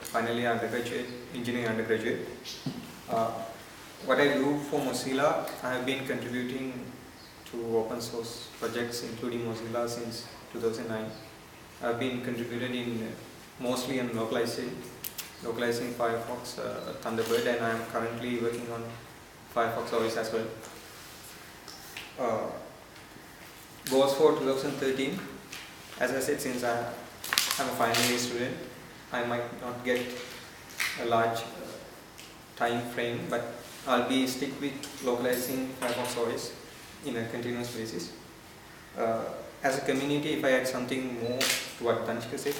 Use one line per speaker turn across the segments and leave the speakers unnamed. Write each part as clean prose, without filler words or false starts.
finally undergraduate, engineering undergraduate. What I do for Mozilla, I have been contributing to open source projects including Mozilla since 2009. I have been contributed in mostly in localizing Firefox Thunderbird, and I am currently working on Firefox OS as well. Goals for 2013, as I said, since I'm a final year student, I might not get a large time frame, but I'll be stick with localizing Firefox OS in a continuous basis. As a community, if I add something more to what Tanishka said,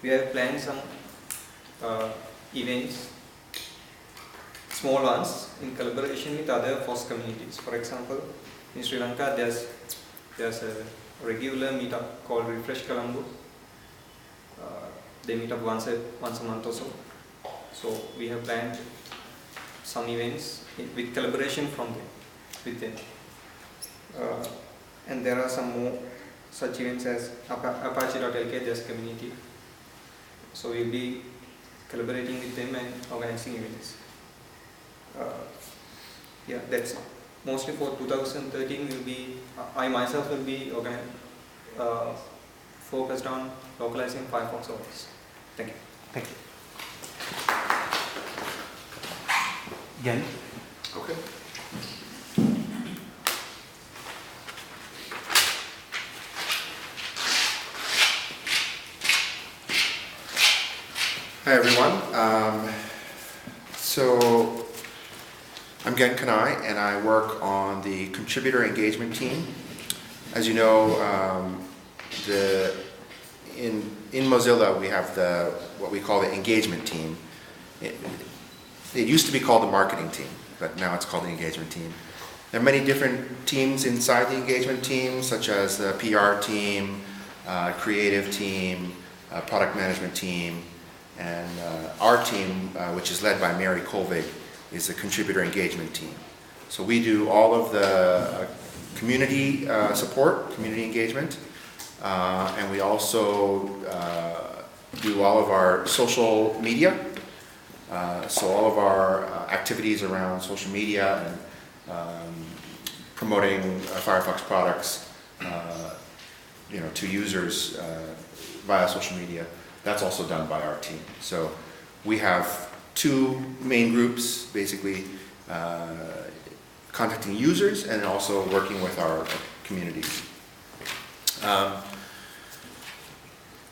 we have planned some events, small ones, in collaboration with other FOSS communities. For example, in Sri Lanka, there's a regular meetup called Refresh Colombo. They meet up once a month or so. So we have planned some events with collaboration with them. And there are some more such events as Apache.lk, there's community. So we'll be collaborating with them and organizing events. Yeah, that's mostly for 2013. I myself will be focused on localizing Firefox OS. Thank you.
Thank you. Again.
Okay. Hi everyone. So I'm Gen Kanai and I work on the contributor engagement team. As you know, in Mozilla we have what we call the engagement team. It used to be called the marketing team, but now it's called the engagement team. There are many different teams inside the engagement team, such as the PR team, creative team, product management team, and our team, which is led by Mary Colvig, is the contributor engagement team. So we do all of the community support, community engagement, and we also do all of our social media. So all of our activities around social media and promoting Firefox products, to users via social media, that's also done by our team. So we have two main groups, basically contacting users and also working with our communities.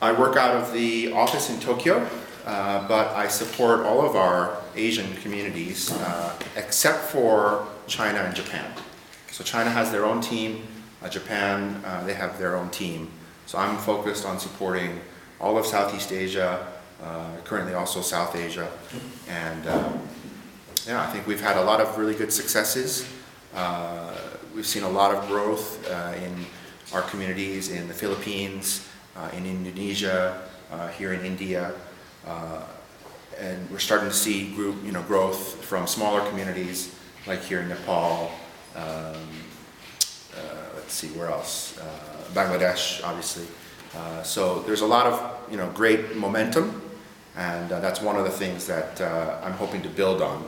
I work out of the office in Tokyo, but I support all of our Asian communities except for China and Japan. So China has their own team, Japan, they have their own team. So I'm focused on supporting all of Southeast Asia, currently also South Asia. And yeah, I think we've had a lot of really good successes. We've seen a lot of growth in our communities in the Philippines, in Indonesia, here in India. And we're starting to see growth from smaller communities like here in Nepal, let's see where else, Bangladesh obviously. So there's a lot of great momentum, and that's one of the things that I'm hoping to build on.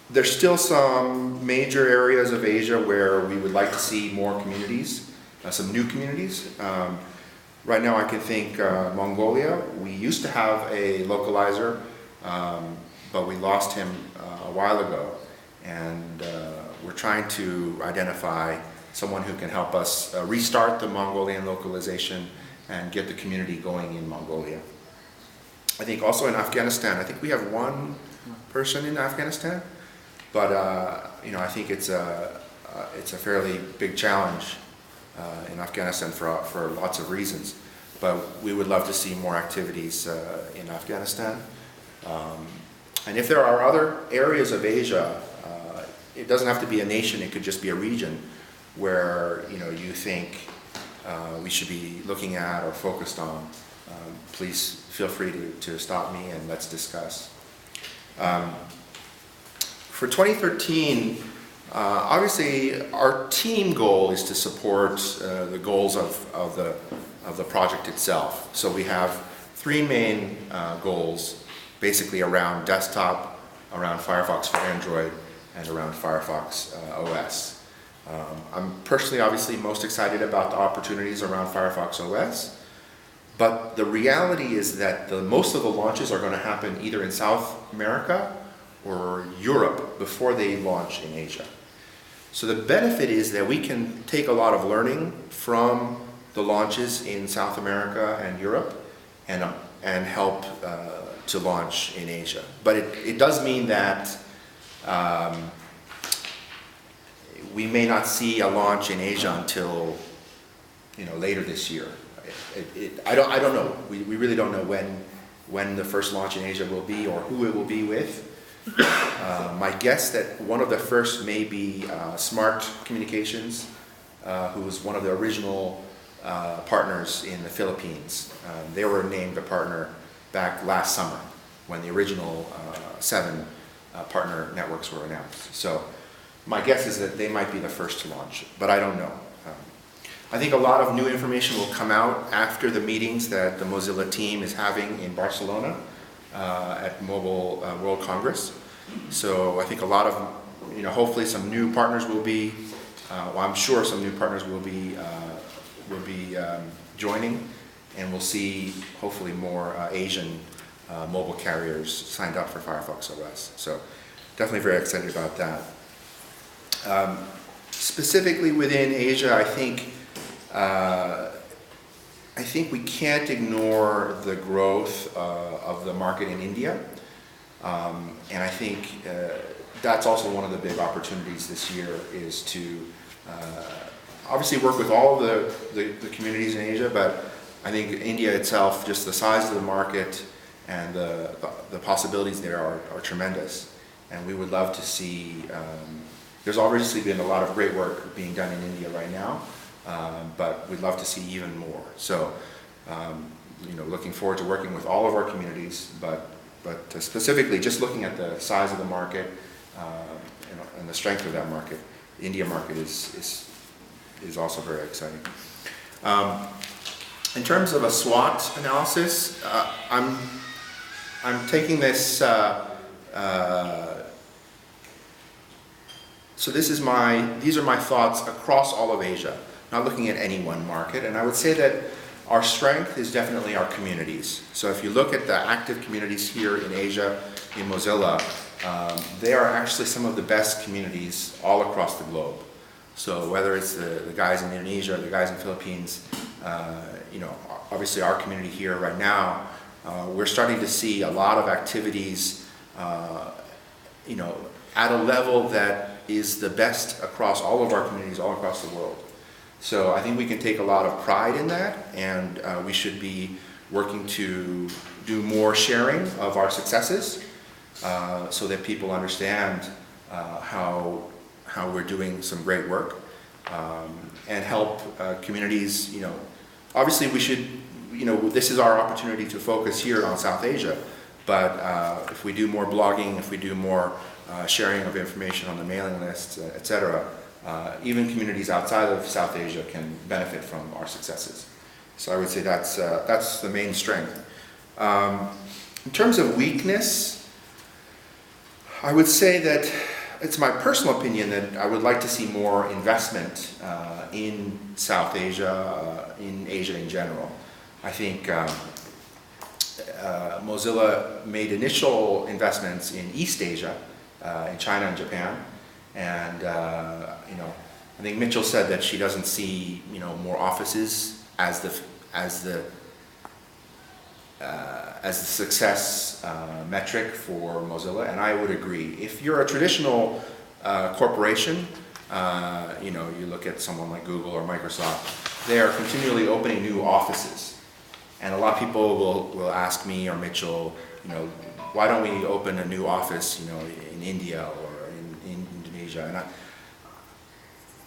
There's still some major areas of Asia where we would like to see more communities, some new communities. Right now I can think Mongolia. We used to have a localizer, but we lost him a while ago, and we're trying to identify someone who can help us restart the Mongolian localization and get the community going in Mongolia. I think also in Afghanistan, I think we have one person in Afghanistan, but I think it's a fairly big challenge in Afghanistan for lots of reasons, but we would love to see more activities in Afghanistan. And if there are other areas of Asia, it doesn't have to be a nation, it could just be a region where you think we should be looking at or focused on, please feel free to stop me and let's discuss. For 2013, obviously our team goal is to support the goals of the project itself. So we have three main goals, basically around desktop, around Firefox for Android, and around Firefox OS. I'm personally obviously most excited about the opportunities around Firefox OS, but the reality is that most of the launches are going to happen either in South America or Europe before they launch in Asia. So the benefit is that we can take a lot of learning from the launches in South America and Europe and help to launch in Asia. But it does mean that we may not see a launch in Asia until later this year. I don't know. We really don't know when the first launch in Asia will be or who it will be with. My guess that one of the first may be Smart Communications, who was one of the original partners in the Philippines. They were named a partner back last summer when the original 7 partner networks were announced. So my guess is that they might be the first to launch, but I don't know. I think a lot of new information will come out after the meetings that the Mozilla team is having in Barcelona at Mobile World Congress. So I think a lot of, hopefully some new partners will be, I'm sure some new partners will be joining, and we'll see hopefully more Asian mobile carriers signed up for Firefox OS. So definitely very excited about that. Specifically within Asia, I think we can't ignore the growth of the market in India, and I think that's also one of the big opportunities this year is to obviously work with all the communities in Asia, but I think India itself, just the size of the market and the possibilities there are tremendous, and we would love to see. There's obviously been a lot of great work being done in India right now. But we'd love to see even more. So, looking forward to working with all of our communities, but specifically just looking at the size of the market and the strength of that market. The India market is also very exciting. In terms of a SWOT analysis, I'm taking this. So these are my thoughts across all of Asia. Not looking at any one market, and I would say that our strength is definitely our communities. So if you look at the active communities here in Asia, in Mozilla, they are actually some of the best communities all across the globe. So whether it's the guys in Indonesia, the guys in the Philippines, obviously our community here right now, we're starting to see a lot of activities, at a level that is the best across all of our communities all across the world. So I think we can take a lot of pride in that, and we should be working to do more sharing of our successes so that people understand how we're doing some great work and help communities. Obviously we should, this is our opportunity to focus here on South Asia, but if we do more blogging, if we do more sharing of information on the mailing lists, etc., even communities outside of South Asia can benefit from our successes. So I would say that's the main strength. In terms of weakness, I would say that it's my personal opinion that I would like to see more investment in South Asia, in Asia in general. I think Mozilla made initial investments in East Asia, in China and Japan, and I think Mitchell said that she doesn't see more offices as the success metric for Mozilla, and I would agree. If you're a traditional corporation, you look at someone like Google or Microsoft, they are continually opening new offices, and a lot of people will ask me or Mitchell, why don't we open a new office, in India or in Indonesia? And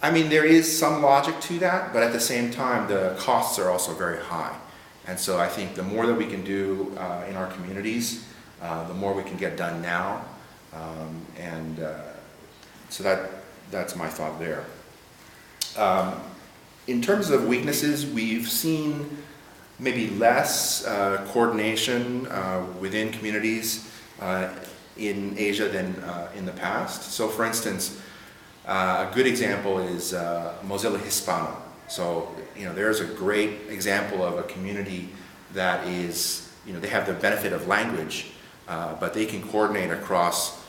I mean, there is some logic to that, but at the same time, the costs are also very high. And so I think the more that we can do in our communities, the more we can get done now. So that's my thought there. In terms of weaknesses, we've seen maybe less coordination within communities in Asia than in the past. So for instance, a good example is Mozilla Hispano. So, there's a great example of a community that is, they have the benefit of language, but they can coordinate across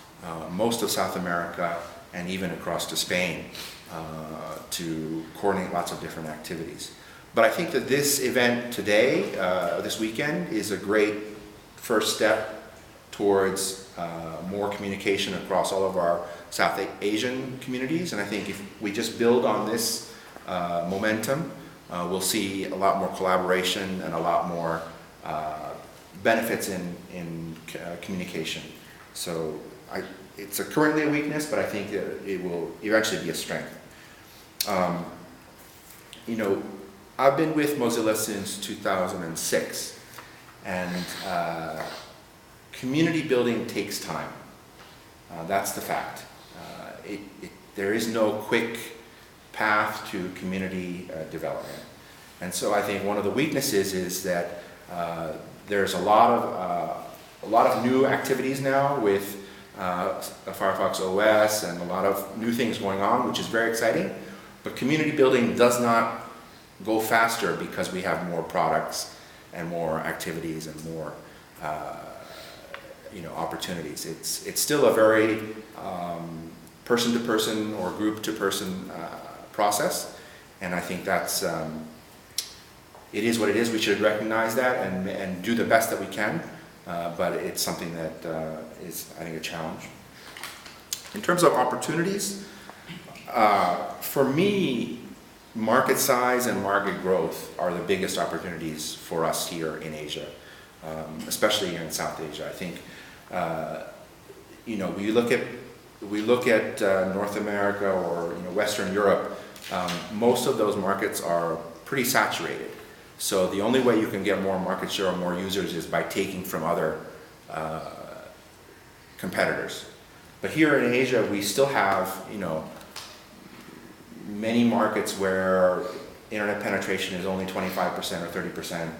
most of South America and even across to Spain to coordinate lots of different activities. But I think that this event today, this weekend, is a great first step towards more communication across all of our South Asian communities. And I think if we just build on this momentum, we'll see a lot more collaboration and a lot more benefits in communication. So it's currently a weakness, but I think it will eventually be a strength. I've been with Mozilla since 2006, and community building takes time. That's the fact. There is no quick path to community development. And so I think one of the weaknesses is that there's a lot of new activities now with Firefox OS and a lot of new things going on, which is very exciting. But community building does not go faster because we have more products and more activities and more opportunities. It's still a very person-to-person or group-to-person process, and I think that's it is what it is. We should recognize that and do the best that we can, but it's something that is, I think, a challenge. In terms of opportunities, for me, market size and market growth are the biggest opportunities for us here in Asia, especially here in South Asia. I think we look at North America or Western Europe. Most of those markets are pretty saturated. So the only way you can get more market share or more users is by taking from other competitors. But here in Asia, we still have many markets where internet penetration is only 25% or 30%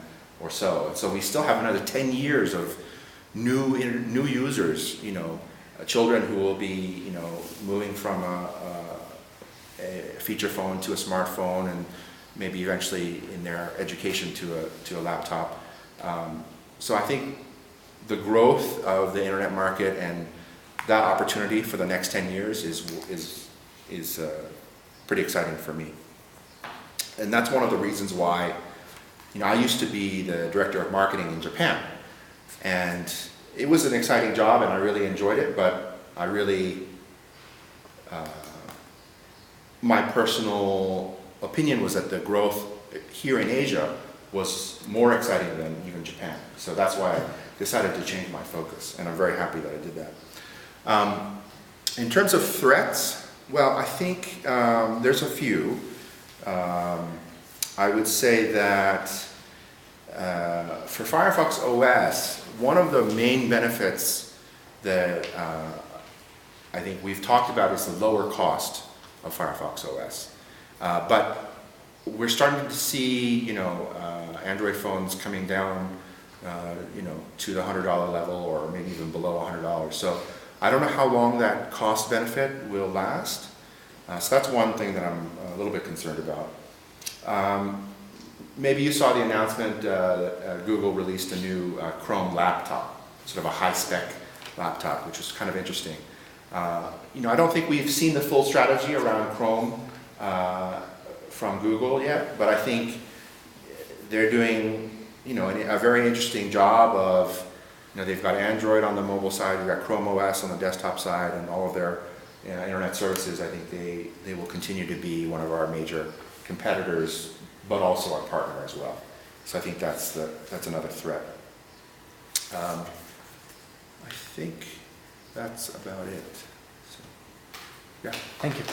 or so. And so we still have another 10 years of new users, children who will be, moving from a feature phone to a smartphone, and maybe eventually in their education to a laptop. So I think the growth of the internet market and that opportunity for the next 10 years is pretty exciting for me. And that's one of the reasons why, I used to be the director of marketing in Japan. And it was an exciting job and I really enjoyed it, but I really, my personal opinion was that the growth here in Asia was more exciting than even Japan. So that's why I decided to change my focus, and I'm very happy that I did that. In terms of threats, well, I think there's a few. I would say that for Firefox OS, one of the main benefits that I think we've talked about is the lower cost of Firefox OS. But we're starting to see, Android phones coming down, to the $100 level or maybe even below $100. So I don't know how long that cost benefit will last. So that's one thing that I'm a little bit concerned about. Maybe you saw the announcement that Google released a new Chrome laptop, sort of a high-spec laptop, which was kind of interesting. I don't think we've seen the full strategy around Chrome from Google yet, but I think they're doing, a very interesting job of, they've got Android on the mobile side, they've got Chrome OS on the desktop side, and all of their internet services. I think they will continue to be one of our major competitors, but also our partner as well. So I think that's another threat. I think that's about it. So, yeah.
Thank you.